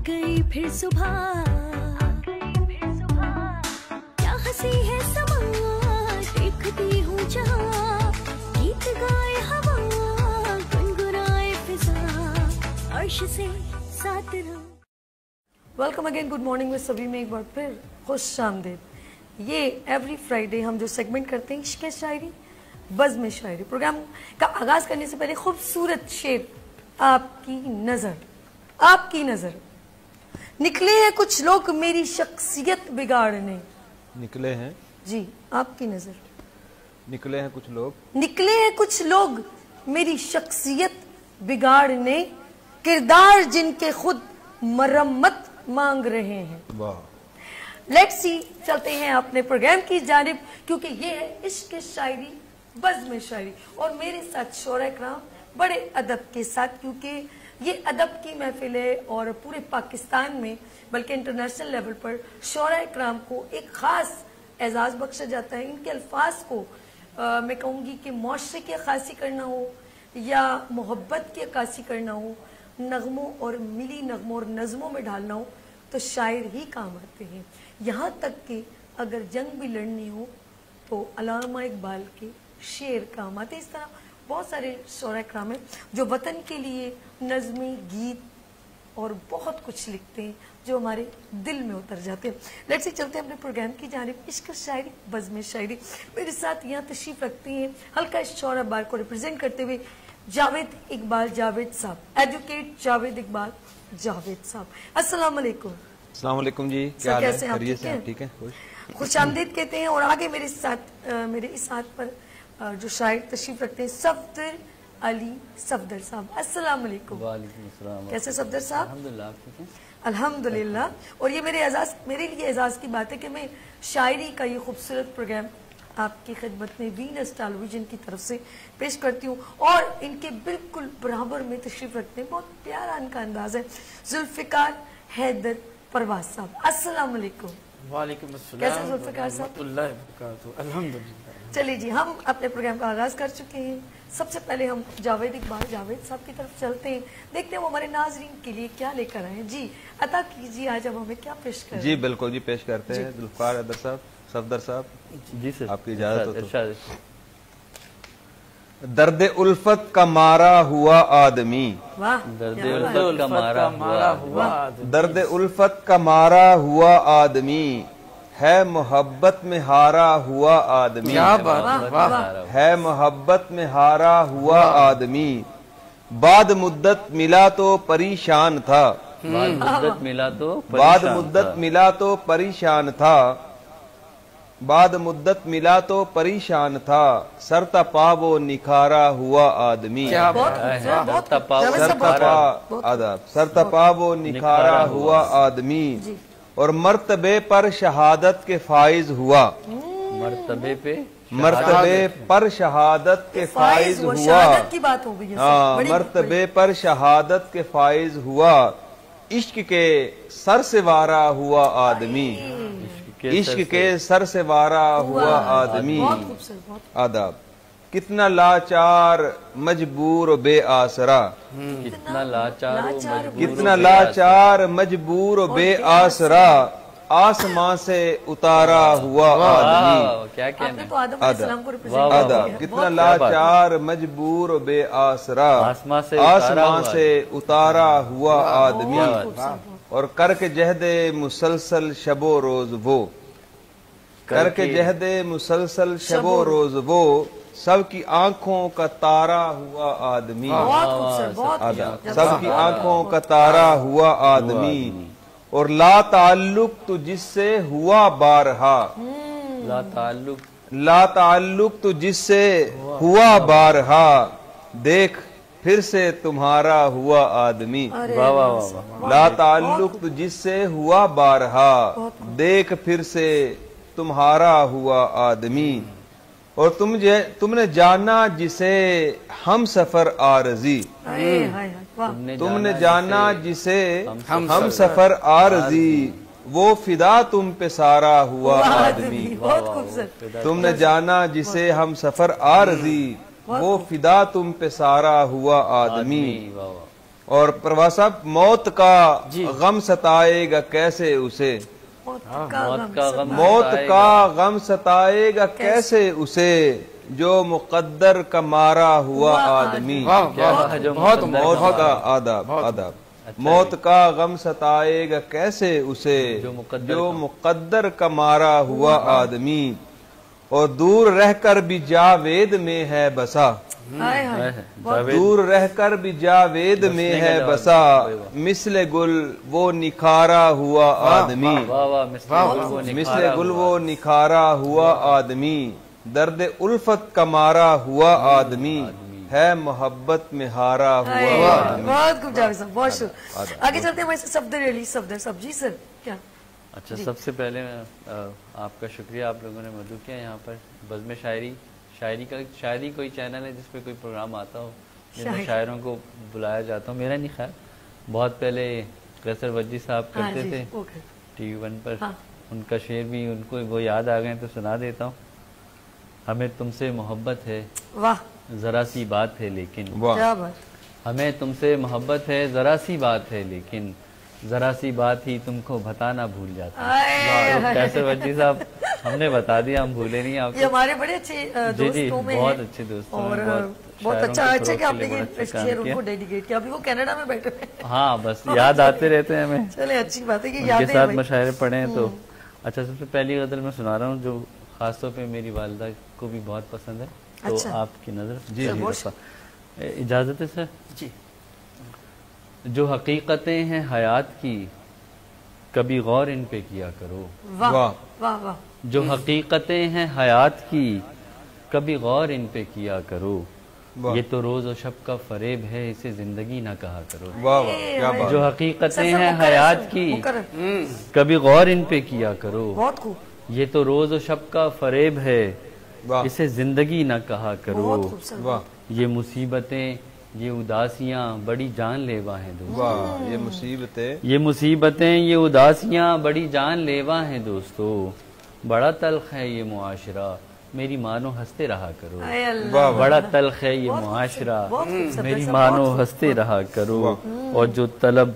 गई फिर सुबह, क्या हंसी है समा, देखती हूँ जहाँ, गीत गाए हवा, गुनगुनाए फिजा, अर्श से साथ रहो। वेलकम अगेन, गुड मॉर्निंग में सभी में एक बार फिर खुश आमदीद। ये एवरी फ्राइडे हम जो सेगमेंट करते हैं इश्क शायरी बज़्म शायरी, प्रोग्राम का आगाज करने से पहले खूबसूरत शेर आपकी नजर, आपकी नजर। निकले हैं कुछ लोग मेरी शख्सियत बिगाड़ने, निकले हैं जी आपकी नजर। निकले हैं कुछ लोग, निकले हैं कुछ लोग मेरी शख्सियत बिगाड़ने, किरदार जिनके खुद मरम्मत मांग रहे हैं। वाह। लेट्स सी, चलते हैं अपने प्रोग्राम की जानिब, क्योंकि ये है इश्क शायरी बज़्म शायरी और मेरे साथ शोरा कराम बड़े अदब के साथ, क्योंकि ये अदब की महफिल है और पूरे पाकिस्तान में बल्कि इंटरनेशनल लेवल पर शोरा कराम को एक खास एजाज बख्शा जाता है। इनके अल्फाज को मैं कहूँगी कि मुआशरे की अक्कासी करना हो या मोहब्बत की अक्कासी करना हो, नगमों और मिली नगमों और नज़मों में ढालना हो तो शायर ही काम आते हैं। यहाँ तक कि अगर जंग भी लड़नी हो तो अल्लामा इकबाल के शेर काम आते। इस तरह बहुत सारे शोरा कराम हैं जो वतन के लिए नज़में, गीत और बहुत कुछ लिखते हैं जो हमारे दिल में उतर जाते हैं। लेट्स से चलते हैं अपने प्रोग्राम की जानिब, इश्क शायरी बज़्म शायरी। मेरे साथ यहाँ तशरीफ रखते हैं हल्का शोरा बार को रिप्रेजेंट करते हुए जावेद इकबाल जावेद साहब, एडवोकेट जावेद इकबाल जावेद साहब। अस्सलाम वालेकुम। अस्सलाम वालेकुम जी, क्या हाल कैसे है? आप? खैरियत से हैं? ठीक है, खुश आमदीद कहते हैं। और आगे मेरे साथ मेरे इस हाथ पर जो शायर तशरीफ रखते हैं सफदर अली सफदर साहब। अस्सलाम वालेकुम। वालेकुम अस्सलाम। कैसे सफदर साहब? अल्हम्दुलिल्लाह, ठीक है। अल्हम्दुलिल्लाह। और ये मेरे लिए एजाज की बात है कि मैं शायरी का ये खूबसूरत प्रोग्राम आपकी खिदमत में वीनस टेलीविजन की तरफ से पेश करती हूँ और इनके बिल्कुल बराबर में तशरीफ रखते हैं, बहुत प्यारा इनका अंदाज है, जुल्फिकार हैदर परवाज साहब। अस्सलाम वालेकुम। वालेकुम अस्सलाम। कैसे जुल्फिकार साहब? अल्हम्दुलिल्लाह। चलिए जी, हम अपने प्रोग्राम का आगाज कर चुके हैं। सबसे पहले हम जावेद इकबाल जावेद साहब की तरफ चलते हैं, देखते हैं वो हमारे नाजरीन के लिए क्या लेकर आए हैं। जी अता कीजिए, आज हम हमें क्या पेश करें? जी बिल्कुल जी, पेश करते हैं जुल्फिकार हैदर साहब, सफदर साहब। जी सर, आपकी इजाजत हो तो। इरशाद। दर्द उल्फत का मारा हुआ आदमी, वाह, दर्द क्या बात है। उल्फत का मारा हुआ दर्द उल्फत का मारा हुआ आदमी है, मोहब्बत में हारा हुआ आदमी। क्या बात है, वाह। है मोहब्बत में हारा हुआ आदमी, बाद मुद्दत मिला तो परेशान था, बाद मुद्दत मिला तो बाद परेशान मुद्दत था। मिला तो परेशान था, बाद मुद्दत मिला तो परेशान था, सर तपा वो निखारा हुआ आदमी। क्या बहुत बात है, खूबसूरत, बहुत तपा खूबसूरत। सर जावेद साहब, तपा बहुत- आदाब, सर तपा वो निखारा हुआ आदमी, और मर्तबे पर शहादत के फाइज हुआ, मर्तबे पे मर्तबे पर शहादत के फाइज हुआ। शहादत की बात हो गई है सर, हाँ, बड़ी- मर्तबे पर शहादत के फाइज हुआ, इश्क के सर से वारा हुआ आदमी, इश्क के सर से वारा हुआ आदमी। बहुत खूबसूरत, बहुत आदाब। कितना लाचार मजबूर बे आसरा, कितना लाचार और मजबूर कितना हो गया। लाचार मजबूर बे आसरा, आसमां से उतारा हुआ आदमी। वाह, क्या आपने कहना तो आदम अलैहिस्सलाम को रिप्रेजेंट वाह, किया आदाब। है। कितना लाचार मजबूर बे आसरा, आसमां से उतारा आसमां हुआ। से उतारा हुआ आदमी, क्या बात। और करके जहदे मुसलसल शबो रोज वो, करके जहदे मुसलसल शबो रोज वो, सबकी आंखों का तारा हुआ आदमी। बहुत खूबसूरत, बहुत आदाब। खूबसूरत। सबकी आंखों का तारा हुआ आदमी, और ला ताल्लुक तो जिससे हुआ बारहा, ला ताल्लुक ला ताल्लुक तो जिससे हुआ बारहा, देख फिर से तुम्हारा हुआ आदमी। अरे वाह वाह वाह। ला ताल्लुक तो जिससे हुआ बारहा, देख फिर से तुम्हारा हुआ आदमी, और तुमने जाना जिसे हम सफर आरजी, हाय, हाय, हाय, वाह। तुमने जाना जिसे हम सफर आरजी, वो फिदा तुम पे सारा हुआ आदमी। बहुत खूबसूरत। तुमने जाना जिसे हम सफर आरजी, वो फिदा तुम पे सारा हुआ आदमी, वाह वाह। اور پرواز صاحب موت کا غم ستائے گا کیسے اسے موت کا غم ستائے گا کیسے اسے جو مقدر کا مارا ہوا آدمی موت کا آداب موت کا غم ستائے گا کیسے اسے جو مقدر کا مارا ہوا آدمی اور دور رہ کر بھی جاوید میں ہے بسا دور رہ کر بھی جاوید میں ہے بسا مثل گل وہ نکھارا ہوا آدمی مثل گل وہ نکھارا ہوا آدمی درد الفت کا مارا ہوا آدمی ہے محبت میں ہارا ہوا آدمی. بہت خوب جاوید صاحب، بہت شکریہ. آگے چلتے ہیں ہمارے صفدر علی صفدر صاحب. جی سر کیا؟ اچھا سب سے پہلے آپ کا شکریہ، آپ لوگوں نے مدعو کیا یہاں پر بزم شاعری کوئی چینل ہے جس پہ کوئی پروگرام آتا ہو جن میں شاعروں کو بلایا جاتا ہو؟ میرا نہیں خیال، بہت پہلے قیصر وجدی صاحب کرتے تھے ٹی وی 1 پر، ان کا شعر بھی ان کو وہ یاد آ گئے تو سنا دیتا ہوں. ہمیں تم سے محبت ہے ذرا سی بات ہے لیکن ہمیں تم سے محبت ہے ذرا سی بات ہے لیکن ذرا سی بات ہی تم کو بتانا بھول جاتا ہے. قیصر وجدی صاحب ہم نے بتا دیا، ہم بھولے نہیں آپ کو. یہ ہمارے بڑے اچھے دوستوں میں بہت اچھے دوستوں اور بہت اچھا کہ آپ نے یہ شعر ان کو ڈیڈیکیٹ کیا. ابھی وہ کینیڈا میں بیٹھے ہیں. ہاں بس یاد آتے رہتے ہیں ہمیں. چلے اچھی بات ہے کہ ان یاد کے ساتھ مشاعرے پڑھے ہیں تو. اچھا سب سے پہلی غزل میں سنا رہا ہوں جو خاص طور پہ میری والدہ کو بھی بہت پسند ہے، تو آپ کی نظر. جی اجازت ہے سر؟ جی. جو حقیقتیں ہیں حیات کی کبھی غور ان پہ کیا کرو. جو حقیقتیں ہیں حیات کی کبھی غور ان پہ کیا کرو. یہ تو روز و شب کا فریب ہے، اسے زندگی نہ کہا کرو. جو حقیقتیں ہیں حیات کی کبھی غور ان پہ کیا کرو. یہ تو روز و شب کا فریب ہے، اسے زندگی نہ کہا کرو. یہ مصیبتیں یہ اداسیاں بڑی جان لیوا ہیں دوستو. یہ مصیبتیں یہ اداسیاں بڑی جان لیوا ہیں دوستو. بڑا تلخ ہے یہ معاشرہ، میری مانو ہنستے رہا کرو. بڑا تلخ ہے یہ معاشرہ، میری مانو ہنستے رہا کرو. اور جو طلب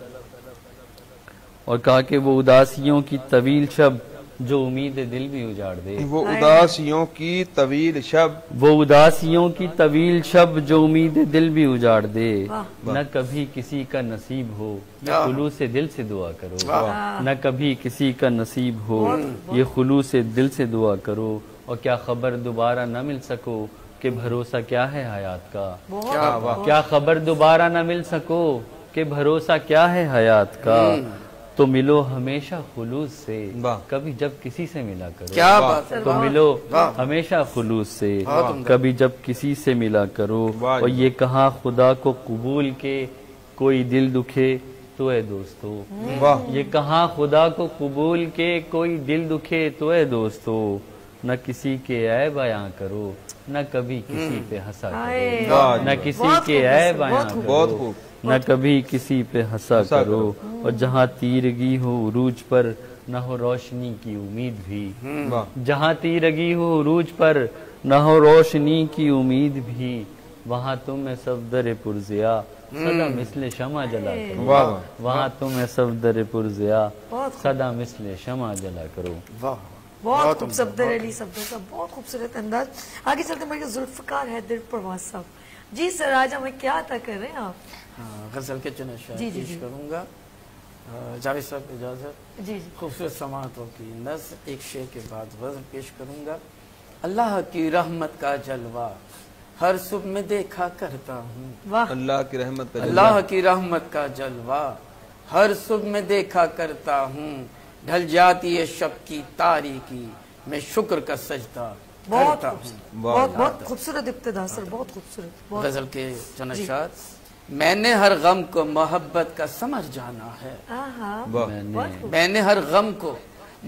اور کہا کہ وہ اداسیوں کی طویل شب جو امید دل بھی اجاڑ دے. وہ اداسیوں کی طویل شب وہ اداسیوں کی طویل شب جو امید دل بھی اجاڑ دے. نہ کبھی کسی کا نصیب ہو یہ خلوص دل سے دعا کرو. نہ کبھی کسی کا نصیب ہو یہ خلوص دل سے دعا کرو. اور کیا خبر دوبارہ نہ مل سکو کہ بھروسہ کیا ہے حیات کا. کیا خبر دوبارہ نہ مل سکو کہ بھروسہ کیا ہے حیات کا. تو ملو ہمیشہ خلوص سے کبھی جب کسی سے ملا کرو. تو ملو ہمیشہ خلوص سے کبھی جب کسی سے ملا کرو. اور یہ کہاں خدا کو قبول کے کوئی دل دکھے تو اے دوستو. یہ کہاں خدا کو قبول کے کوئی دل دکھے تو اے دوستو. نہ کسی کے عیب بیاں کرو نہ کبھی کسی پہ ہنسا کرو. نہ کسی کے عیب بیاں کرو نہ کبھی کسی پہ ہنسا کرو. اور جہاں تیرگی ہو عروج پر نہ ہو روشنی کی امید بھی. جہاں تیرگی ہو عروج پر نہ ہو روشنی کی امید بھی. وہاں تمہیں صفدر پرزیا صدا مثل شمع جلا کرو. وہاں تمہیں صفدر پرزیا صدا مثل شمع جلا کرو. بہت خوب صفدر علی صفدر صاحب، بہت خوبصورت انداز. آگے چلتے ہیں ذوالفقار حیدر پروازی صاحب. جی سر آج ہمیں کیا عطا کر رہے ہیں آپ؟ غزل کے چند اشعار پیش کروں گا. جاوید صاحب اجازت؟ جی. خوبصورت سماعتوں کی نظر ایک شعر کے بعد غزل پیش کروں گا. اللہ کی رحمت کا جلوہ ہر صبح میں دیکھا کرتا ہوں. اللہ کی رحمت کا اللہ کی رحمت کا جلوہ ہر صبح میں دیکھا کرتا ہوں. ڈھل جاتی ہے شب کی تاریکی میں شکر کا سجدہ کرتا ہوں. بہت خوبصورت ابتدا سر، بہت خوبصورت. غزل کے چند اشعار. میں نے ہر غم کو محبت کا ثمر جانا ہے. میں نے ہر غم کو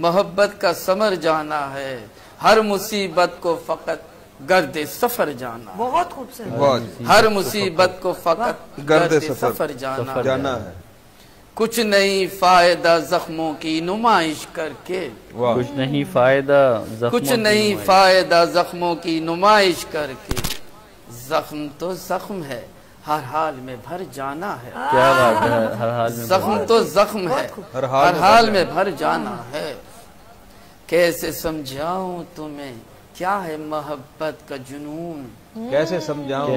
محبت کا ثمر جانا ہے. ہر مصیبت کو فقط گرد سفر جانا. بہت خوبصورت. ہر مصیبت کو فقط گرد سفر جانا ہے. کچھ نہیں فائدہ زخموں کی نمائش کر کے. کچھ نہیں فائدہ کچھ نہیں فائدہ زخموں کی نمائش کر کے. زخم تو زخم ہے ہر حال میں بھر جانا ہے. کیا بات ہے, ہر حال میں زخم تو زخم ہے, ہر حال میں بھر جانا ہے. کیسے سمجھاؤں تمہیں کیا ہے محبت کا جنون, کیسے سمجھاؤں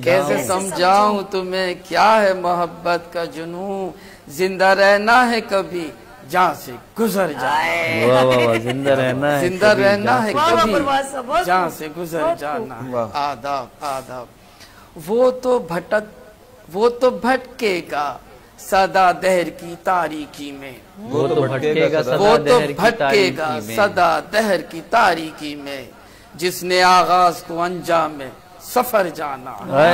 کیسے سمجھاؤں تمہیں کیا ہے محبت کا جنون. زندہ رہنا ہے کبھی جہاں سے گزر جانا, واہ واہ واہ, زندہ رہنا ہے, زندہ رہنا ہے کبھی بہت جہاں سے گزر جانا ہے. آداب آداب. وہ تو بھٹکے گا سدا دہر کی تاریکی میں, وہ تو بھٹکے گا وہ تو بھٹکے گا سدا دہر کی تاریکی میں, جس نے آغاز کو انجام میں سفر جانا ہے,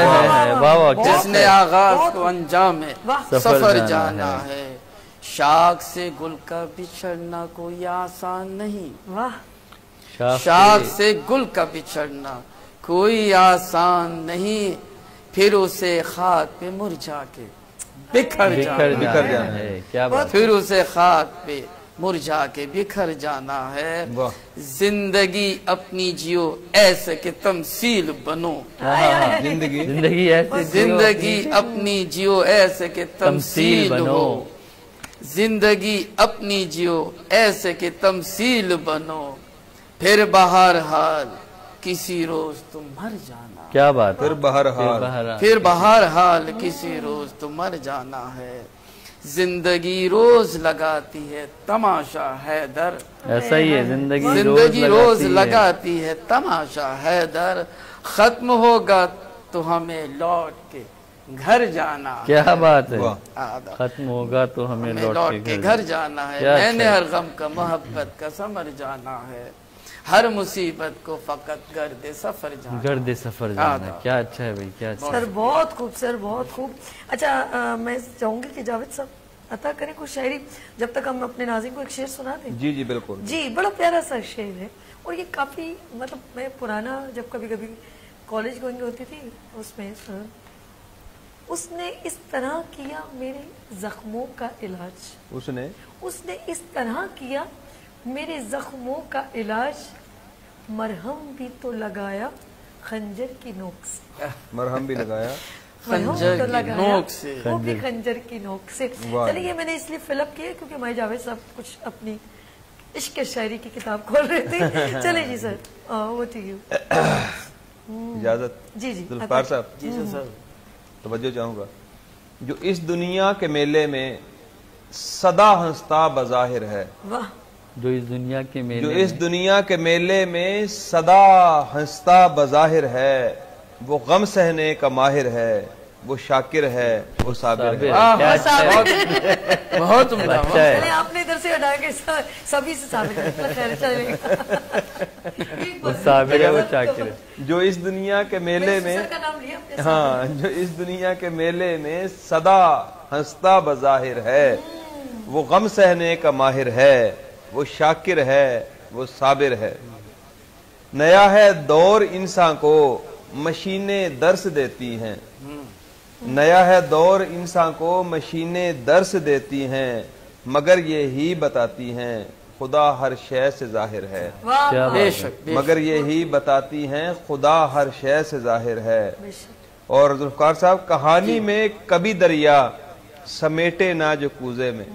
جس نے آغاز کو انجام میں سفر جانا ہے. شاخ سے گل کا بچھڑنا کوئی آسان نہیں, شاخ سے گل کا بچھڑنا کوئی آسان نہیں, پھر اسے خاک پہ مرجھا کے بکھر جانا ہے. پھر اسے خاک پہ مرجھا کے بکھر جانا ہے. زندگی اپنی جیو ایسے کہ تمثیل بنو, زندگی اپنی جیو ایسے کہ تمثیل بنو, زندگی اپنی جیو ایسے کہ تمثیل بنو, پھر بہرحال کسی روز تم مر جانا. کیا بات, پھر بہرحال کسی روز تم مر جانا ہے. زندگی روز لگاتی ہے تماشا حیدر, ایسا ہی ہے, زندگی روز لگاتی ہے تماشا حیدر. ختم ہوگا تو ہمیں لوٹ کے گھر جانا. کیا بات ہے, ختم ہوگا تو ہمیں لوٹ کے گھر جانا ہے. میں نے ہر غم کا محبت کا سمر جانا ہے, ہر مصیبت کو فقط گرد سفر جانا, گرد سفر جانا. کیا اچھا ہے بھائی, کیا اچھا سر, بہت خوب سر, بہت خوب. اچھا میں چاہوں گی کہ جاوید صاحب عطا کریں کوئی شاعری, جب تک ہم اپنے ناظرین کو ایک شعر سنا دیں. جی جی بالکل. جی, بڑا پیارا سا شعر ہے, اور یہ کافی مطلب میں پرانا جب کبھی کبھی کالج گوئنگ ہوتی تھی اس میں, اس نے اس طرح کیا میرے زخموں کا علاج, اس نے اس طرح کیا میرے زخموں کا علاج, مرہم بھی تو لگایا خنجر کی نوک سے, مرہم بھی لگایا خنجر کی نوک سے, وہ بھی خنجر کی نوک سے. چلیے, یہ میں نے اس لیے فل اپ کیا کیونکہ ہمارے جاوید صاحب کچھ اپنی عشق شاعری کی کتاب کھول رہے تھے. چلے جی سر, وہ ٹھیک ہے, اجازت. جی جی ذوالفقار صاحب, جی سر, توجہ چاہوں گا. جو اس دنیا کے میلے میں صدا ہنستا بظاہر ہے, جو اس دنیا کے میلے, جو اس دنیا کے میلے میں صدا ہنستا بظاہر ہے, وہ غم سہنے کا ماہر ہے, وہ شاکر ہے, وہ صابر ہے. بہت اچھا ہے. آپ نے ادھر سے ہٹا کے سبھی سے صابر ہے, وہ شاکر ہے. جو اس دنیا کے میلے میں, ہاں, جو اس دنیا کے میلے میں صدا ہنستا بظاہر ہے, وہ غم سہنے کا ماہر ہے, وہ شاکر ہے, وہ صابر ہے. نیا ہے دور انسان کو مشینیں درس دیتی ہیں, نیا ہے دور انسان کو مشینیں درس دیتی ہیں, مگر یہی بتاتی ہیں خدا ہر شے سے ظاہر ہے. مگر یہی بتاتی ہیں خدا ہر شے سے ظاہر ہے. اور ذوالفقار صاحب, کہانی میں کبھی دریا سمیٹے نہ جو کوزے میں,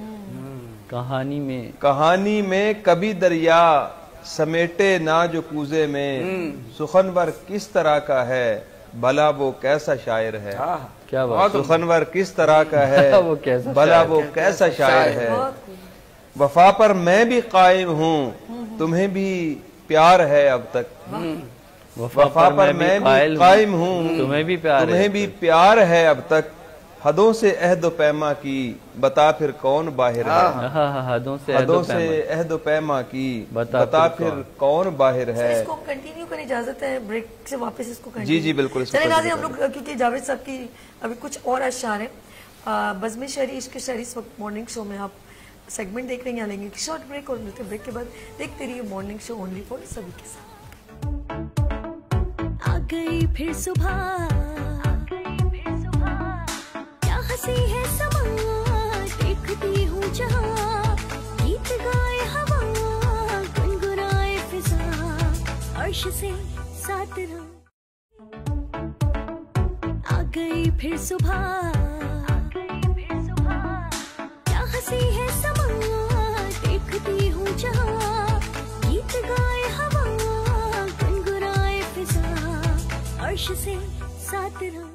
کہانی میں کبھی دریا سمیٹے نہ جو کوزے میں, سخنور کس طرح کا ہے بھلا وہ کیسا شاعر ہے. سخنور کس طرح کا ہے بھلا وہ کیسا شاعر ہے. وفا پر میں بھی قائم ہوں, تمہیں بھی پیار ہے اب تک. وفا پر میں بھی قائم ہوں, تمہیں بھی پیار ہے اب تک. حدوں سے عہد و پیما کی بتا پھر کون باہر ہے. حدوں سے عہد و پیما کی بتا پھر کون باہر ہے. اس کو کنٹینیو کرنے اجازت ہے, بریک سے واپس اس کو جی جی بالکل. چلے ناظرین, ہم لوگ کیونکہ جاوید صاحب کی ابھی کچھ اور اشعار ہیں, بزم شعری, عشق شعری, اس وقت مارننگ شو میں آپ سیگمنٹ دیکھ رہے ہیں, لیں گے ایک شارٹ بریک, اور ملتے بریک کے بعد دیکھتے رہیے مارننگ شو اونلی فار سبھی کے ساتھ. آ گئی پھر صبح, ہنسی ہے سما, دیکھتی ہوں جہاں, گیت گائے ہوا, گنگنائے فضا, عرش سے ساتھ رہا. آ گئی फिर सुबह, क्या हंसी है समा, देखती हूँ जहाँ, गीत गाए हवा, गुनगुनाए फिजा, अर्श से साथ रहो।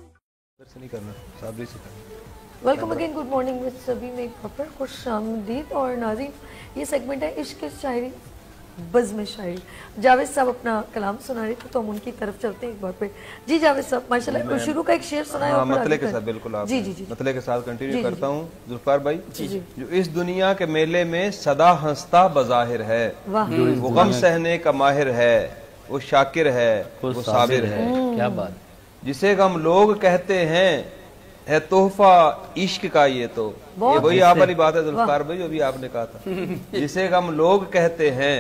नहीं करना, साबरी से करना। Welcome again, good morning with सभी में खबर, खुश आमदीद। और नाज़रीन, ये सेगमेंट है इश्क की शायरी बज़्म शायरी। जावेद साहब अपना कलाम सुना रहे थे तो हम उनकी तरफ चलते हैं एक बार पे। जी जावेद साहब, माशाल्लाह शुरू का एक शेर सुनाए। हाँ, मतले के साथ बिल्कुल आप जी जी जी मतले के साथ कंटिन्यू करता हूँ जुल्फार भाई। जी जी। जो इस दुनिया के मेले में सदा हंसता बज़ाहिर है, वो गम सहने का माहिर है, वो शाकिर है, वो साबिर है। क्या बात। जिसे गम लोग कहते हैं है तोहफा इश्क का, ये तो ये वही आप वाली बात है जुल्फार भाई जो भी आपने कहा था। जिसे गम लोग कहते हैं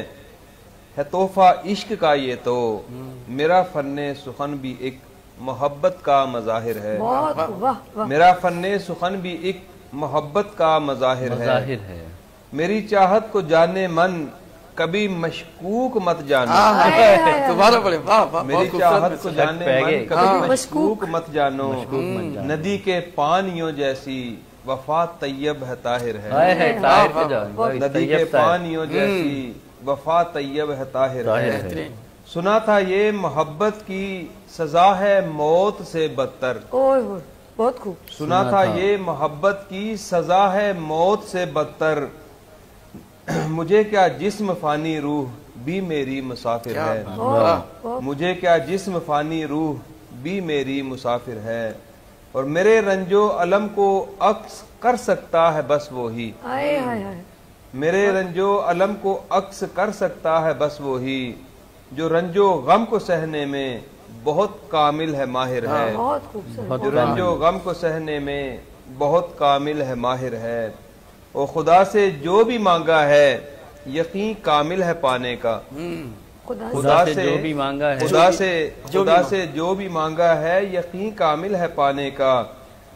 है तोहफा इश्क का, ये तो मेरा फन्ने सुखन भी एक मोहब्बत का मज़ाहिर है। मेरा फन्ने सुखन भी एक मोहब्बत का मज़ाहिर है। मेरी चाहत को जाने मन कभी मशकूक मत जानो। दोबारा पढ़े, वाह वाह। मेरी चाहत को जाने मन कभी मशकूक मत जानो। नदी के पानियों जैसी वफा तैयब है ताहिर है। नदी के पानियों जैसी वफा तैयब है ताहिर है। सुना था ये मोहब्बत की सजा है मौत से बदतर। बहुत खूब। सुना था ये मोहब्बत की सजा है मौत से बदतर। मुझे क्या जिस्म फानी रूह भी मेरी मुसाफिर है। मुझे क्या जिस्म फानी रूह भी मेरी मुसाफिर है। और मेरे रंजो अलम को अक्स कर सकता है बस वो ही। मेरे रंजो अलम को अक्स कर सकता है बस वो ही, जो रंजो गम को सहने में बहुत कामिल है माहिर है। जो रंजो गम को सहने में बहुत कामिल है माहिर है। और खुदा से जो भी मांगा है यकीन कामिल है पाने का। खुदा से जो भी मांगा है, खुदा से जो भी मांगा है यकीन कामिल है पाने का।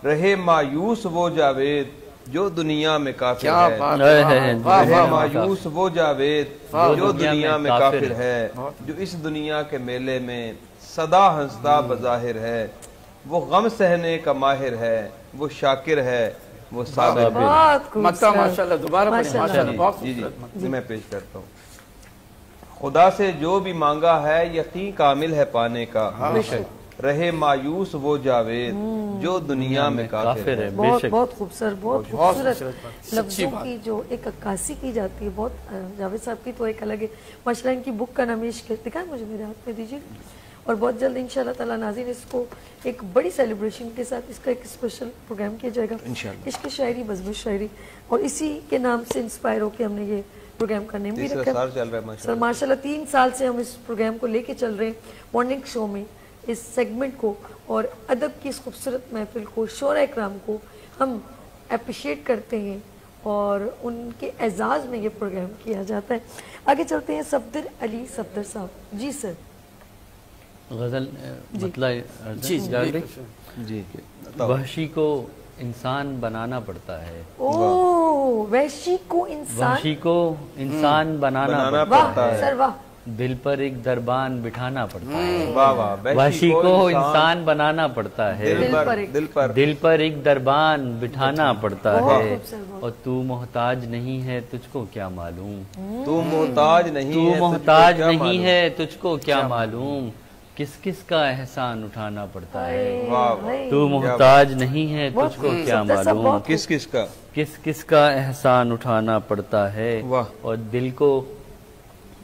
रहे मायूस वो जावेद जो दुनिया में काफिर है। रहे मायूस वो जावेद जो दुनिया में काफिर है। जो इस दुनिया के मेले में सदा हंसता बज़ाहिर है। वो गम सहने का माहिर है, वो शाकिर है, वो साबिर है। माशाल्लाह, दोबारा पढ़े, माशाल्लाह। जी जी, मैं पेश करता हूँ। खुदा से जो भी मांगा है यकीन कामिल है पाने का। रहे मायूस वो जावेद जो दुनिया में काफिर है। बहुत खूबसूरत, बहुत खूबसूरत लफ्जों की जो एक अक्कासी की जाती है। बहुत जावेद साहब की तो एक अलग है। माशाल्लाह, इनकी बुक का नाम इश्क है। दिखाएं मुझे, मेरे हाथ में दीजिए। और बहुत जल्द इंशाल्लाह ताला नाज़रीन इसको एक बड़ी सेलिब्रेशन के साथ इसका एक स्पेशल प्रोग्राम किया जाएगा, इश्क की शायरी बज़्म शायरी। और इसी के नाम से इंस्पायर होकर हमने ये प्रोग्राम का नेम भी रखा है। सर माशाल्लाह 3 साल से हम इस प्रोग्राम को लेके चल रहे हैं मॉर्निंग शो में, इस सेगमेंट को और अदब की इस खूबसूरत महफिल को, शोरा इकराम को हम अप्रिशिएट करते हैं और उनके एजाज़ में ये प्रोग्राम किया जाता है। आगे चलते हैं सफदर अली सफदर साहब। जी सर। गजल मतलब जी, वहशी को इंसान बनाना पड़ता है। वहशी को इंसान बनाना पड़ता है। सर वाह। दिल पर एक दरबान बिठाना पड़ता है। वहशी को इंसान बनाना पड़ता है। दिल पर एक दरबान बिठाना पड़ता है। और तू मोहताज नहीं है तुझको क्या मालूम। तू मोहताज नहीं है तुझको क्या मालूम। किस किस का एहसान उठाना पड़ता है। तू मोहताज नहीं है तुझको क्या मालूम। किस किस का एहसान उठाना पड़ता है। और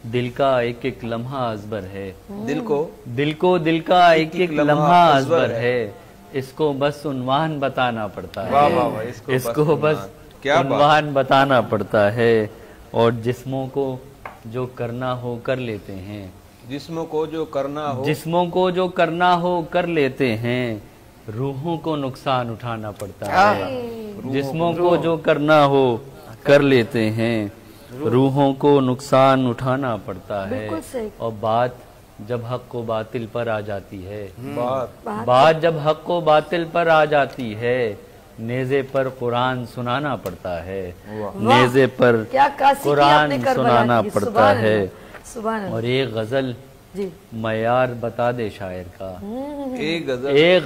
दिल का एक एक लम्हा अजबर है। दिल का एक एक लम्हा अजबर है। इसको बस उन्वान बताना पड़ता है। इसको बस उन्वान बताना पड़ता है। और जिस्मों को जो करना हो कर लेते हैं। जिस्मों को जो करना हो कर लेते हैं। रूहों को नुकसान उठाना पड़ता है। जिस्मों को जो करना हो कर लेते हैं। रूहों को नुकसान उठाना पड़ता है। और बात जब हक को बातिल पर आ जाती है। बात जब हक को बातिल पर आ जाती है। नेज़े पर कुरान सुनाना पड़ता है। नेज़े पर कुरान सुनाना पड़ता है। और एक गजल मयार बता दे शायर का। एक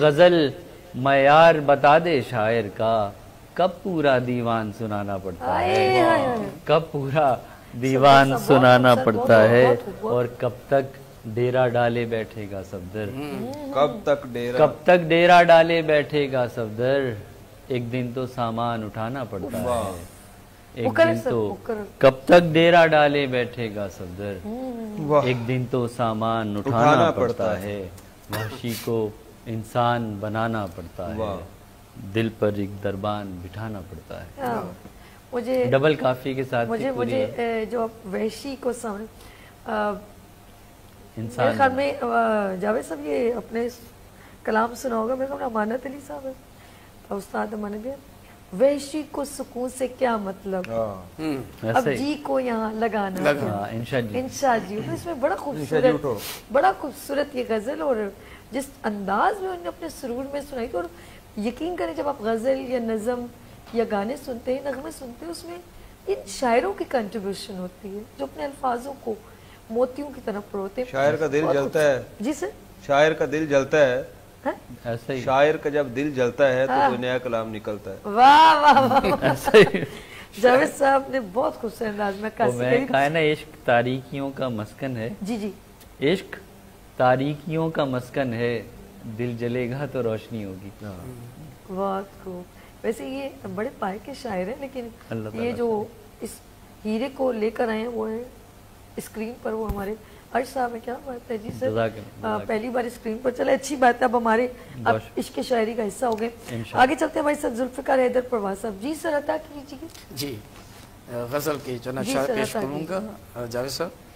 معیار بتا دے شاعر کا، کب پورا دیوان سنانا پڑتا ہے، کب پورا دیوان سنانا پڑتا ہے، اور کب تک ڈیرا ڈالے بیٹھے گا صفدر، کب تک ڈیرا ڈالے بیٹھے گا صفدر، ایک دن تو سامان اٹھانا پڑتا ہے، ایک دن تو کب تک ڈیرا ڈالے بیٹھے گا صفدر، ایک دن تو سامان اٹھانا پڑتا ہے، وحشی کو انسان بنانا پڑتا ہے، دل پر ایک دربان بٹھانا پڑتا ہے۔ مجھے ڈبل کافی کے ساتھ مجھے جو وحشی کو انسان، میرے خیال میں جاوید صاحب یہ اپنے کلام سنا ہوگا، میرے خیال میں امانت علی صاحب ہے، استاد امانت علی، وحشی کو سکون سے کیا مطلب، اب جی کو یہاں لگانا، انشاء جی، اس میں بڑا خوبصورت یہ غزل، اور جس انداز میں انہوں نے اپنے سرور میں سنائی تھی، اور یقین کریں جب آپ غزل یا نظم یا گانے سنتے ہیں، نغمے سنتے ہیں، اس میں ان شاعروں کی کنٹریبیوشن ہوتی ہے جو اپنے الفاظوں کو موتیوں کی طرح پروتے ہیں۔ شاعر کا دل جلتا ہے، جی سر، شاعر کا دل جلتا ہے، ایسا ہی شاعر کا جب دل جلتا ہے تو کوئی نیا کلام نکلتا ہے۔ واہ واہ واہ، جاوید صاحب نے بہت خوبصورت انداز میں کہا ہے نا، عشق تاریکیوں کا مسکن ہے، جی جی، عشق تاریکیوں کا مسکن ہے، دل جلے گا تو روشنی ہوگی۔ بہت خوب۔ ویسے یہ بڑے پائے کے شاعر ہیں، لیکن یہ جو اس ہیرے کو لے کر آئے ہیں وہ ہے اسکرین پر، وہ ہمارے عرش صاحب ہے۔ کیا بات ہے جی سر، پہلی بار اسکرین پر چلے، اچھی بات ہے، اب ہمارے عشق شاعری کا حصہ ہو گئے۔ آگے چلتے ہیں ہمارے ساتھ ذوالفقار حیدر پرواز صاحب۔ جی سر، عطا کیجیے۔ جی، غزل کی چند اشعار پیش کروں گا جاوید صاحب۔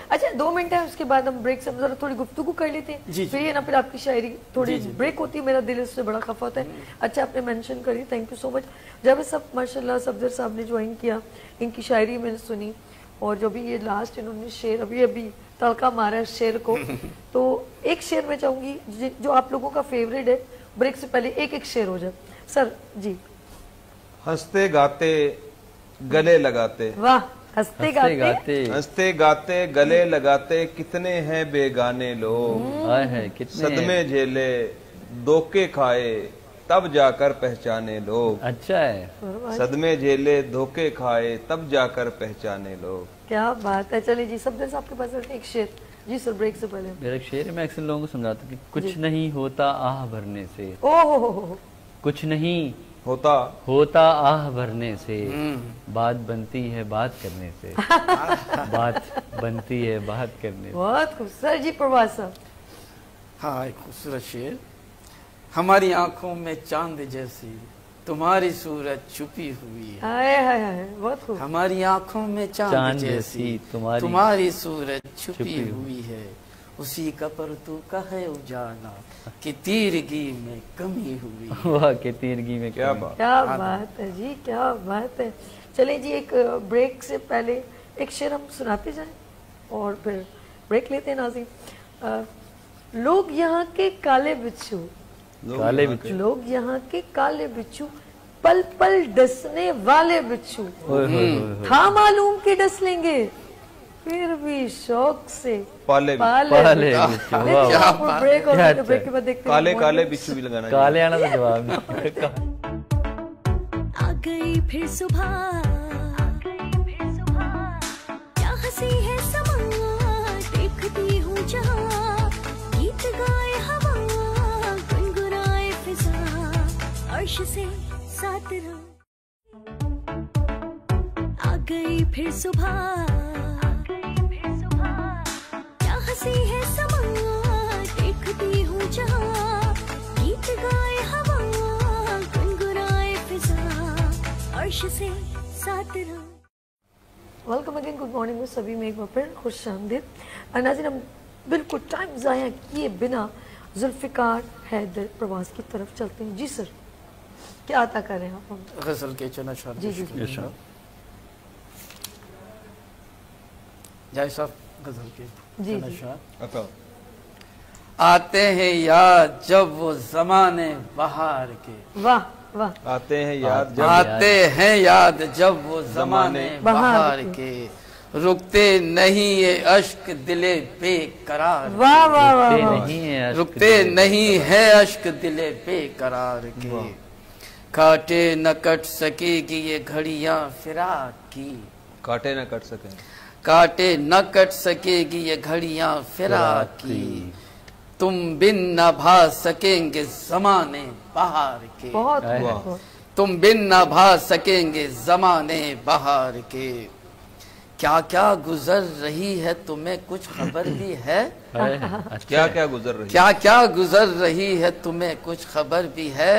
اچھا 2 منٹ ہے، اس کے بعد ہم بریک سے ذرا تھوڑی گفتگو کر لیتے ہیں، پھر یہ نا پھر آپ کی شاعری تھوڑی بریک ہوتی ہے، میرا دل اس سے بڑا خفا ہوتا ہے۔ اچھا آپ نے مینشن کری، تھینک یو سو مچ جاوید صاحب، ماشاءاللہ صفدر صاحب نے جوائن کیا، ان کی شاعری میں نے سنی، اور جو بھی یہ لاسٹ انہوں نے شعر ابھی تڑکا مارا ہے شعر کو، تو ایک شعر میں چاہوں گی جو آپ لوگوں کا فیوریٹ ہے، بریک سے پہلے ایک شعر ہو جائے سر جی۔ ہنستے گاتے گلے لگاتے، واہ، ہنستے گاتے گلے لگاتے، کتنے ہیں بیگانے لوگ، صدمے جھیلے دھوکے کھائے تب جا کر پہچانے لوگ۔ اچھا ہے، صدمے جھیلے دھوکے کھائے تب جا کر پہچانے لوگ۔ کیا بات ہے۔ چلے جی صفدر صاحب کے پاس ایک شعر، جی سر بریک سے پہلے میرا ایک شعر میں اکثر لوگوں کو سمجھاتا کہ کچھ نہیں ہوتا آہ بھرنے سے، کچھ نہیں ہوتا آہ بھرنے سے، بات بنتی ہے بات کرنے سے، بات بنتی ہے بات کرنے سے۔ بہت خوبصورت۔ جی پرواز صاحب۔ ہاں، ایک خوبصورت شعر۔ ہماری آنکھوں میں چاند جیسی تمہاری صورت چھپی ہوئی ہے، بہت خوب۔ ہماری آنکھوں میں چاند جیسی تمہاری صورت چھپی ہوئی ہے، اسی کا پرتو کا ہے اجالا کہ تیرگی میں کمی ہوئی۔ واہ، کہ تیرگی میں کیا بات ہے جی، کیا بات ہے۔ چلیں جی ایک بریک سے پہلے ایک شعر ہم سناتے جائیں اور پھر بریک لیتے ہیں ناظرین۔ لوگ یہاں کے کالے بچھو، لوگ یہاں کے کالے بچھو، پل پل ڈسنے والے بچھو، تھا معلوم کہ ڈس لیں گے پھر بھی شوق سے پالے کالے کالے بچھو بھی لگانا، کالے آنا تو جواب نہیں۔ آ گئی پھر صبح، کیا ہنسی ہے سما، دیکھتی ہوں جہاں، گیت گائے ہوا، گنگنائے فضا، عرش سے ساتھ رہو۔ آ گئی پھر صبح، کیا ہنسی ہے سما، دیکھتی ہوں جہاں، گیت گائے ہوا، گنگنائے فضا، عرش سے ساتھ رہو۔ ویلکم اگین، گڈ مارننگ میں سبھی میں ایک بار پھر خوش آمدید۔ ناظرین ہم بالکل ٹائم ضائع کیے بنا ذوالفقار حیدر پرواز کی طرف چلتے ہیں۔ جی سر، کیا عطا کر رہے ہیں آپ ہم؟ غزل کے چند اشعار جی جی جی جائے صاحب، غزل کے جی چند اشعار۔ آتے ہیں یاد جب وہ زمانے بہار کے، واہ واہ، آتے ہیں یاد آتے ہیں یاد جب وہ زمانے بہار کے، रुकते नहीं ये अश्क दिले बेकरार, वाह वाह वाह वाह। रुकते नहीं है अश्क दिले बेकरार के, काटे न कट सकेगी ये घड़ियां फिराक की, काटे न कट सके, काटे न कट सकेगी ये घड़ियां फिराक की, तुम बिन न भा सकेंगे जमाने बहार के, बहुत वाह। बहुत। तुम बिन न भा सकेंगे जमाने बहार के, क्या क्या गुजर रही है तुम्हें कुछ खबर भी है, क्या क्या गुजर रही है, क्या क्या गुजर रही है तुम्हें कुछ खबर भी है,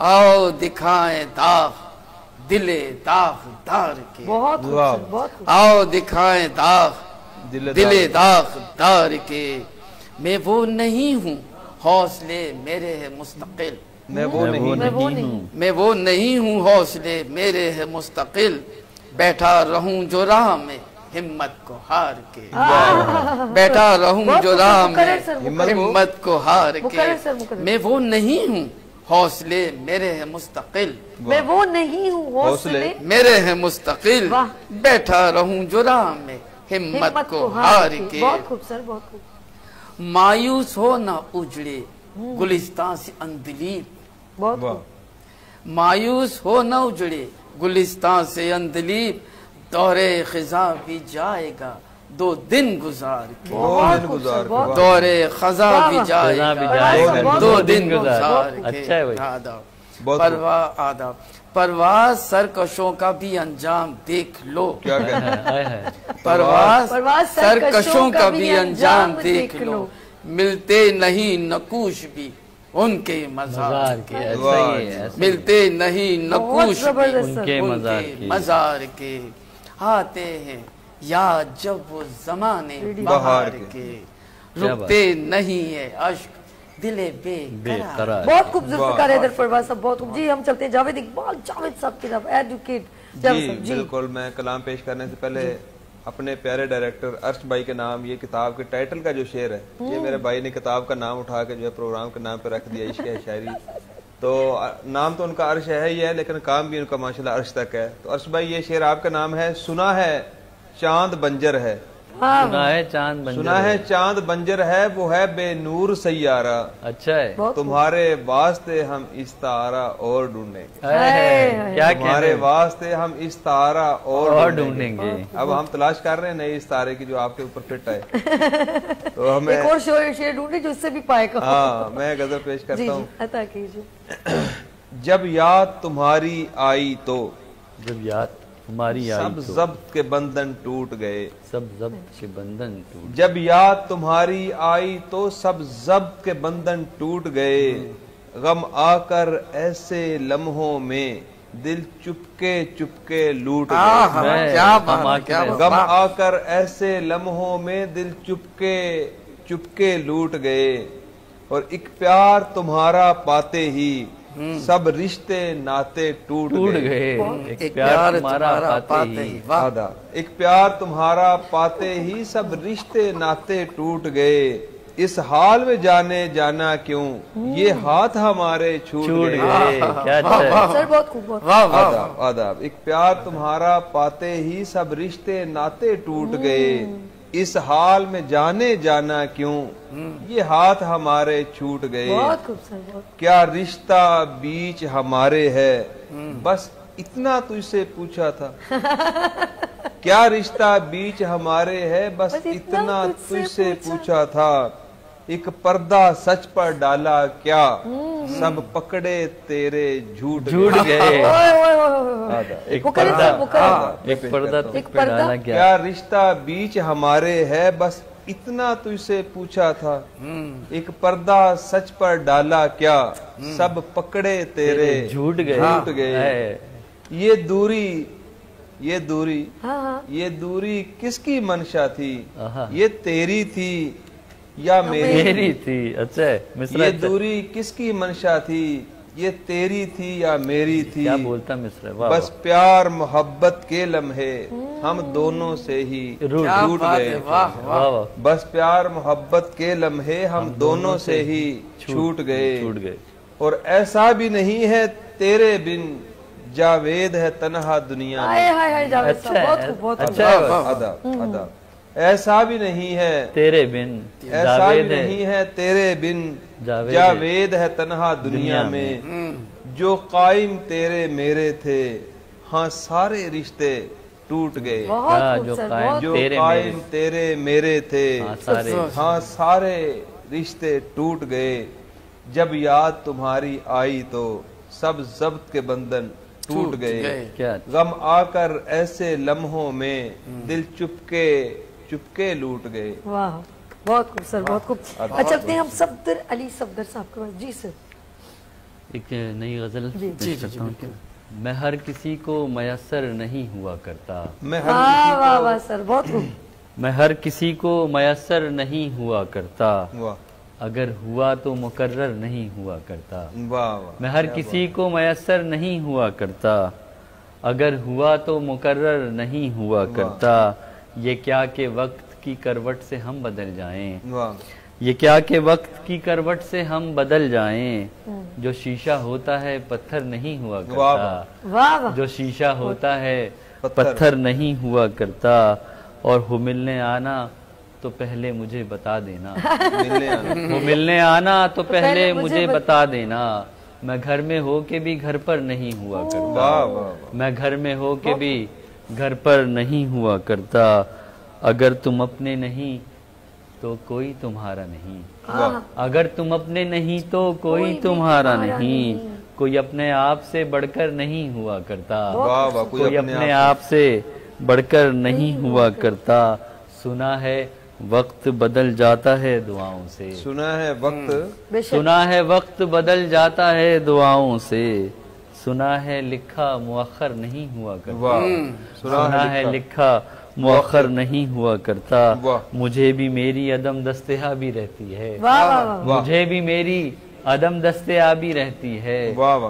आओ दिखाएं दाग दिले दागदार के, बहुत वाह। खूबसूरत, बहुत खूबसूरत। आओ दिखाएं दाग दिले दागदार के, मैं वो नहीं हूँ हौसले मेरे है मुस्तकिल, मैं वो नहीं, मैं वो नहीं। मैं वो नहीं हूँ हौसले मेरे है मुस्तकिल, बैठा रहूं जो राह में हिम्मत को हार के, बैठा रहूं बहुत जो राह मुकर्रर में सर, हिम्मत को हार मुकर्रर के, सर, मुकर्रर। मैं वो नहीं हूँ हौसले मेरे है मुस्तकिल, मैं वो नहीं हूँ हौसले मेरे है मुस्तकिल, वाह। बैठा रहूं जो राह में हिम्मत को हार के, बहुत खूबसूरत, बहुत खूबसूरत, मायूस हो ना उजड़े गुलिस्तान से अंदलीब, बहुत वाह। खूब। मायूस हो न उजड़े गुलिस्तान से अंदलीब, दौरे खिजा भी जाएगा 2 दिन गुजार के, बहुत दिन खूबसूरत, गुजार के, बहुत वाह। दौरे खजा वाह, भी वाह। जाएगा खजा भी जाएगा, 2 दिन बहुत गुजार खूब। के, अच्छा है भाई। आदाब बहुत परवाह आदाब परवाह सरकशों का भी अंजाम देख लो, क्या कहना है, परवाह सरकशों का भी अंजाम देख लो, मिलते नहीं नकूश भी उनके मजार के, ऐसा ही है, ऐसा ही मिलते नहीं बहुत नकूश जबरदस्त भी सर। उनके मजार उनके की। मजार के, आते हैं याद जब वो जमाने बहार बहार के। के, क्या रुकते नहीं है अश्क दिले बेकरार। बेकरार। बहुत खूबसूरत वाह। प्रकार है इधर परवाज साहब, बहुत खूब। जी हम चलते हैं जावेद इकबाल, जावेद साहब की तरफ, एडवोकेट जावेद जी साहब। जी बिल्कुल। मैं कलाम पेश करने से पहले अपने प्यारे डायरेक्टर अर्श भाई के नाम ये किताब के टाइटल का जो शेर है, ये मेरे भाई ने किताब का नाम उठा के जो है प्रोग्राम के नाम पे रख दिया, इश्क है शायरी। तो नाम तो उनका अर्श है ही है, लेकिन काम भी उनका माशाल्लाह अर्श तक है। तो अर्श भाई ये शेर आपका नाम है, सुना है चांद बंजर है, सुना है चांद बंजर सुना है चांद बंजर है, वो है बेनूर सैयारा, अच्छा है। बहुत तुम्हारे वास्ते हम इस तारा और ढूंढेंगे, क्या तुम्हारे कहने वास्ते हम इस तारा और और ढूंढेंगे। अब हम तलाश कर रहे हैं नई इस तारे की जो आपके ऊपर फिट है। तो हमें एक और शेर ढूंढे जो इससे भी पाएगा। हाँ, मैं गजल पेश जी करता जी हूँ। अता कीजिए। जब याद तुम्हारी आई तो जब याद हमारी आई सब तो जब्त के बंधन टूट गए, सब जब्त के बंधन टूट, जब याद तुम्हारी आई तो सब जब्त के बंधन टूट गए, गम आकर ऐसे लम्हों में दिल चुपके चुपके लूट गए, मैं- क्या हम बात आके क्या बैठ- गम बात। आकर ऐसे लम्हों में दिल चुपके चुपके लूट गए, और एक प्यार तुम्हारा पाते ही सब रिश्ते नाते टूट गए। एक प्यार तुम्हारा पाते ही वाह। आधा एक प्यार तुम्हारा पाते ही सब रिश्ते नाते टूट गए, इस हाल में जाने जाना क्यों ये हाथ हमारे छूट छूट गए। गए। क्या अच्छा है। सर बहुत खूब, बहुत वाह वाह आदाब आदाब। एक प्यार तुम्हारा पाते ही सब रिश्ते नाते टूट गए, इस हाल में जाने जाना क्यों ये हाथ हमारे छूट गए, बहुत खूब सर, बहुत क्या रिश्ता बीच हमारे है बस इतना तुझसे पूछा था, क्या रिश्ता बीच हमारे है बस इतना तुझसे पूछा था, एक पर्दा सच पर डाला क्या सब पकड़े तेरे झूठ गए। ओए, ओए, ओए। आधा। एक मुकर्रर पर्दा सर, मुकर्रर। एक पर्दा तो एक पे पर्दा। डाला गया। क्या रिश्ता बीच हमारे है बस इतना तुझसे पूछा था, एक पर्दा सच पर डाला क्या सब पकड़े तेरे झूठ गए। झूठ गए, है। ये दूरी ये दूरी हाँ हाँ ये दूरी किसकी मंशा थी, आहा। ये तेरी थी या मेरी, मेरी थी। अच्छा है मिश्रा। ये दूरी किसकी मंशा थी, ये तेरी थी या मेरी थी, क्या बोलता मिश्रा। वाह बस प्यार मोहब्बत के लम्हे हम दोनों से ही रूठ क्या टूट बात गए है, थे। वाह वाह वाह। वाह। बस प्यार मोहब्बत के लम्हे हम दोनों से ही छूट गए, छूट गए। और ऐसा भी नहीं है तेरे बिन جاوید ہے تنہا دنیا میں. جاوید صاحب بہت خوب، بہت خوب. ادب ادب. ایسا بھی نہیں ہے تیرے بن، ایسا بھی نہیں ہے تیرے بن جاوید ہے تنہا دنیا میں. جو قائم تیرے میرے تھے ہاں سارے رشتے ٹوٹ گئے. جو جو قائم تیرے میرے تھے ہاں سارے رشتے ٹوٹ گئے. جب یاد تمہاری آئی تو سب ضبط کے بندن ٹوٹ گئے. غم آ کر ایسے لمحوں میں دل چپکے لوٹ گئے. واہ بہت خوب سر، بہت خوب. اچھا چلتے ہیں ہم صفدر علی صفدر صاحب کے پاس. جی سر. ایک نئی غزل کرتا ہوں. میں ہر کسی کو میسر نہیں ہوا کرتا. واہ واہ سر بہت خوب. میں ہر کسی کو میسر نہیں ہوا کرتا. اگر ہوا تو مقرر نہیں ہوا کرتا. میں ہر کسی کو میسر نہیں ہوا کرتا. اگر ہوا تو مقرر نہیں ہوا کرتا. یہ کیا کہ وقت کی کروٹ سے ہم بدل جائیں. یہ کیا کہ وقت کی کروٹ سے ہم بدل جائیں. جو شیشہ ہوتا ہے پتھر نہیں ہوا کرتا. جو شیشہ ہوتا ہے پتھر نہیں ہوا کرتا. اور ہو ملنے آنا تو پہلے مجھے بتا دینا. ہو ملنے آنا تو پہلے مجھے بتا دینا. میں گھر میں ہو کے بھی گھر پر نہیں ہوا کرتا. میں گھر میں ہو کے بھی گھر پر نہیں ہوا کرتا. اگر تم اپنے نہیں تو کوئی تمہارا نہیں. اگر تم اپنے نہیں تو کوئی تمہارا نہیں. کوئی اپنے آپ سے بڑھ کر نہیں ہوا کرتا. کوئی اپنے آپ سے بڑھ کر نہیں ہوا کرتا. سنا ہے وقت بدل جاتا ہے دعاؤں سے. سنا ہے وقت بدل جاتا ہے دعاؤں سے. سنا ہے لکھا مؤخر نہیں ہوا کرتا. سنا ہے لکھا مؤخر نہیں ہوا کرتا. مجھے بھی میری عدم دستیابی رہتی ہے. مجھے بھی میری عدم دستیابی رہتی ہے.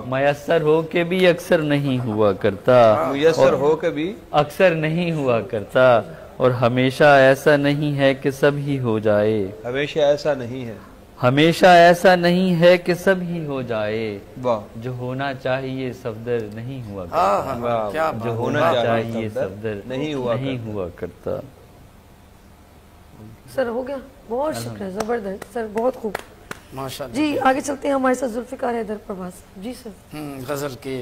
میسر ہو کے بھی اکثر نہیں ہوا کرتا. میسر ہو کے بھی اکثر نہیں ہوا کرتا. اور ہمیشہ ایسا نہیں ہے کہ سب ہی ہو جائے. ہمیشہ ایسا نہیں ہے. ہمیشہ ایسا نہیں ہے کہ سب ہی ہو جائے. جو ہونا چاہیے صفدر نہیں ہوا کرتا. جو ہونا چاہیے صفدر نہیں ہوا کرتا. سر ہو گیا. بہت شکریہ، زبردست سر، بہت خوب. جی آگے چلتے ہیں ہمارے ساتھ ذوالفقار حیدر پرواز. جی سر. غزل کے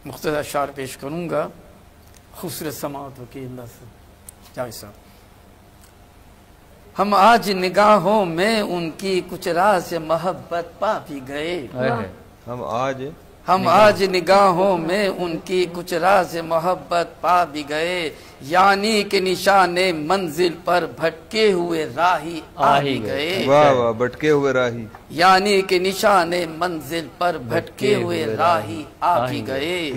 مختصر اشعار پیش کروں گا خوبصورت سماعتوں کی انداز سے. جاوید صاحب. ہم آج نگاہوں میں ان کی کچھ راز محبت پا بھی گئے. ہم آج نگاہوں میں ان کی کچھ راز محبت پا بھی گئے. یعنی کہ نشان منزل پر بھٹکے ہوئے راہی آ بھی گئے. بھٹکے ہوئے راہی. یعنی کہ نشان منزل پر بھٹکے ہوئے راہی آ بھی گئے.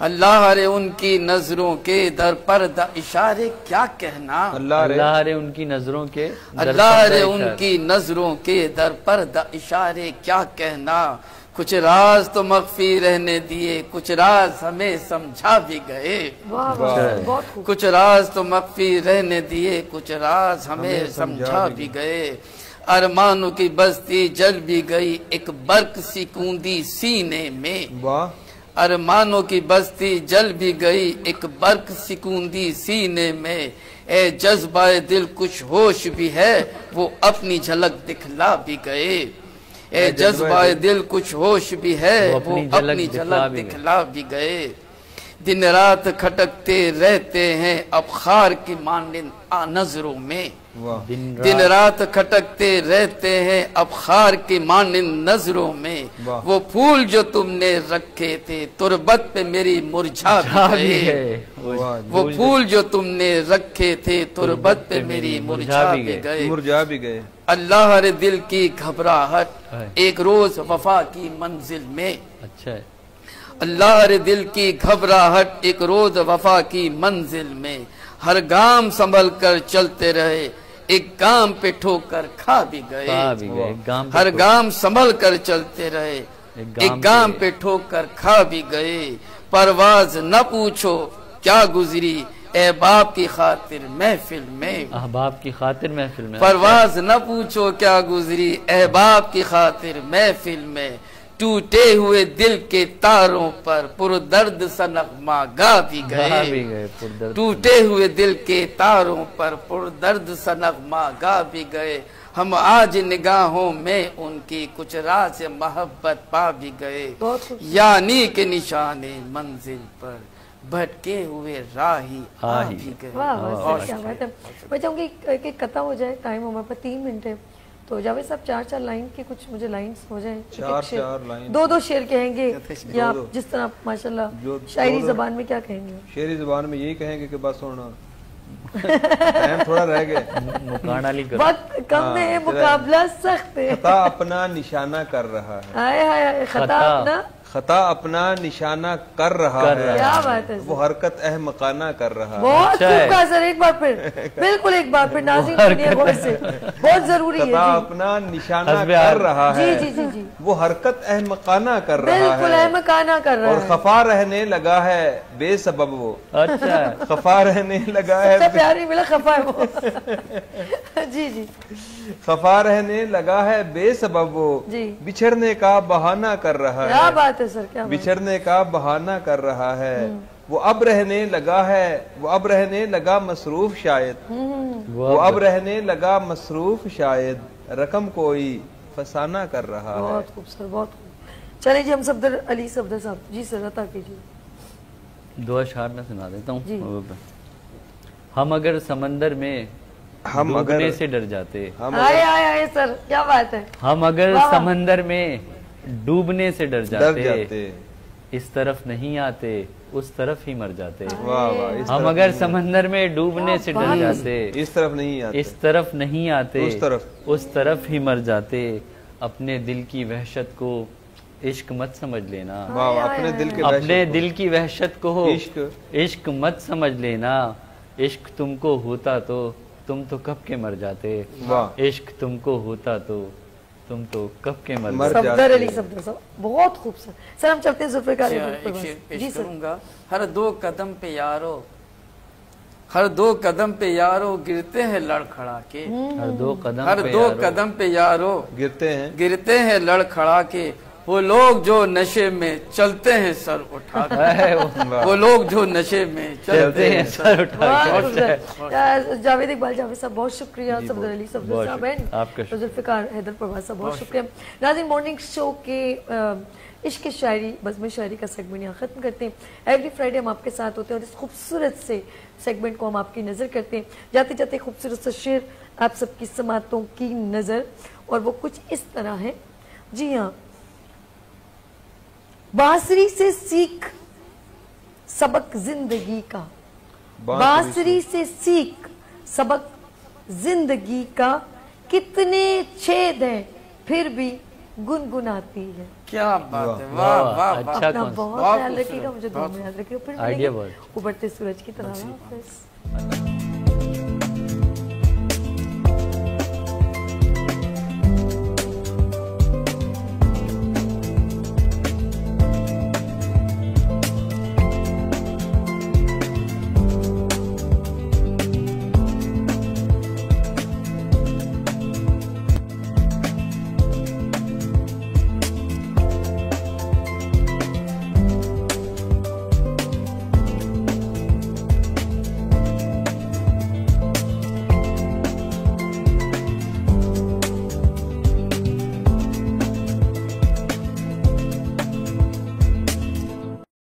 اللہ رے ان کی نظروں کے در پردہ اشارے کیا کہنا. اللہ رے ان کی نظروں کے اللہ رے ان کی نظروں کے در پردہ اشارے کیا کہنا. کچھ راز تو مخفی رہنے دیے، کچھ راز ہمیں سمجھا بھی گئے. کچھ راز تو مخفی رہنے دیے، کچھ راز ہمیں سمجھا بھی گئے. ارمانوں کی بستی جل بھی گئی ایک برق سی کوندی سینے میں. ارمانوں کی بستی جل بھی گئی ایک برق سکوندی سینے میں. اے جذبہ دل کچھ ہوش بھی ہے وہ اپنی جھلک دکھلا بھی گئے. اے جذبہ دل کچھ ہوش بھی ہے وہ اپنی جھلک دکھلا بھی گئے. دن رات کھٹکتے رہتے ہیں اب خار کی مانند نظروں میں. دن رات کھٹکتے رہتے ہیں اب خار کی مانند نظروں میں. وہ پھول جو تم نے رکھے تھے تربت پہ میری مرجھا بھی گئے. وہ پھول جو تم نے رکھے تھے تربت پہ میری مرجھا بھی گئے. اللہ رے دل کی گھبراہٹ ایک روز وفا کی منزل میں. اللہ رے دل کی گھبراہٹ ایک روز وفا کی منزل میں. ہر گام سنبھل کر چلتے رہے ایک گام پہ ٹھوکر کھا بھی گئے. ہر گام سنبھل کر چلتے رہے ایک گام پہ ٹھوکر کھا بھی گئے. پرواز نہ پوچھو کیا گزری احباب کی خاطر محفل میں. احباب کی خاطر محفل میں. پرواز نہ پوچھو کیا گزری احباب کی خاطر محفل میں. टूटे हुए दिल के तारों पर पुरदर्द सा नगमा गा भी गए, टूटे हुए दिल के तारों पर पुरदर्द सा नगमा गा भी गए। हम आज निगाहों में उनकी कुछ राज मोहब्बत पा भी गए, यानी के निशाने मंजिल पर भटके हुए राही आ भी गए। वाह, क्या बात है। मैं चाहूंगी कि खत्म हो जाए, टाइम हमारे पास 3 मिनट है, तो जावेद साहब 4-4 लाइन की कुछ मुझे लाइंस हो जाए, 4 लाइन, 2-2 शेर कहेंगे या जिस तरह माशाल्लाह शायरी जबान में क्या कहेंगे? शेरी जबान में यही कहेंगे कि बस होना टाइम थोड़ा रह गया, वक्त कम है, मुकाबला सख्त है। खता अपना निशाना कर रहा है, हाय हाय, खता अपना निशाना कर रहा है, क्या बात है, वो हरकत अहमकाना कर रहा है। बहुत खूब कहा सर, एक बार फिर, बिल्कुल एक बार फिर नाज़रीन सुनिए गौर से, बहुत जरूरी है। खता अपना निशाना कर रहा है, जी जी जी, वो हरकत अहमकाना कर रहा है, बिल्कुल अहमकाना कर रहा है, और खफा रहने लगा है बेसबब वो। अच्छा, खफा रहने लगा है, प्यारी मिला खफा है वो। जी जी, खफा रहने लगा है बेसबब वो, बिछड़ने का बहाना कर रहा है। क्या बात है सर, क्या बिछड़ने का बहाना कर रहा है, वो अब रहने लगा है, वो अब रहने लगा मसरूफ शायद, वो अब रहने लगा मसरूफ शायद, रकम कोई फसाना कर रहा है। बहुत खूब सर, बहुत खूब। चलिए जी, हम सफदर अली सफदर साहब जी सर अता कीजिए। 2 अशआर में सुना देता हूँ। हम अगर समंदर में डूबने से डर जाते, आए सर, क्या बात है, हम अगर समंदर में डूबने से डर जाते, इस तरफ नहीं आते उस तरफ ही मर जाते। हम अगर समंदर में डूबने से डर जाते, इस तरफ नहीं आते, इस तरफ नहीं आते, उस तरफ ही मर जाते। अपने दिल की वहशत को इश्क मत समझ लेना, अपने दिल की वहशत को इश्क मत समझ लेना। इश्क तुमको होता तो तुम तो कब के मर जाते, इश्क तुमको होता तो तुम तो कब के मर जाते। सफदर अली सफदर साहब, बहुत खूबसूरत। सर हम चलते हैं जुल्फ़िकार जी सर। हर 2 कदम पे यारो, हर 2 कदम पे यारो गिरते हैं लड़खड़ा के, हर 2 कदम पे यारो गिरते हैं लड़खड़ा के। वो लोग जो नशे में चलते हैं सर उठा के, वो लोग जो नशे में चलते हैं सर उठा के। जावेद इकबाल जावेद साहब बहुत शुक्रिया, सफदर अली सफदर साहब एंड जुल्फ़िकार हैदर परवाज़ साहब बहुत शुक्रिया। नाज़रीन, मॉर्निंग शो के इश्क शायरी बज़्म शायरी का सेगमेंट यहाँ ख़त्म करते हैं। एवरी फ्राइडे हम आपके साथ होते हैं और इस खूबसूरत से सेगमेंट को हम आपकी नज़र करते हैं। जाते जाते खूबसूरत सा शेर आप सबकी समातों की नज़र, और वो कुछ इस तरह है। जी हाँ, बांसुरी से सीख सबक जिंदगी का, बांसुरी से सीख सबक जिंदगी का, कितने छेद हैं फिर भी गुनगुनाती है। क्या बात है, वाह वाह, अपना बहुत ख्याल रखिएगा, मुझे दुआ में याद रखिएगा। फिर मिलेंगे उभरते सूरज की तरह।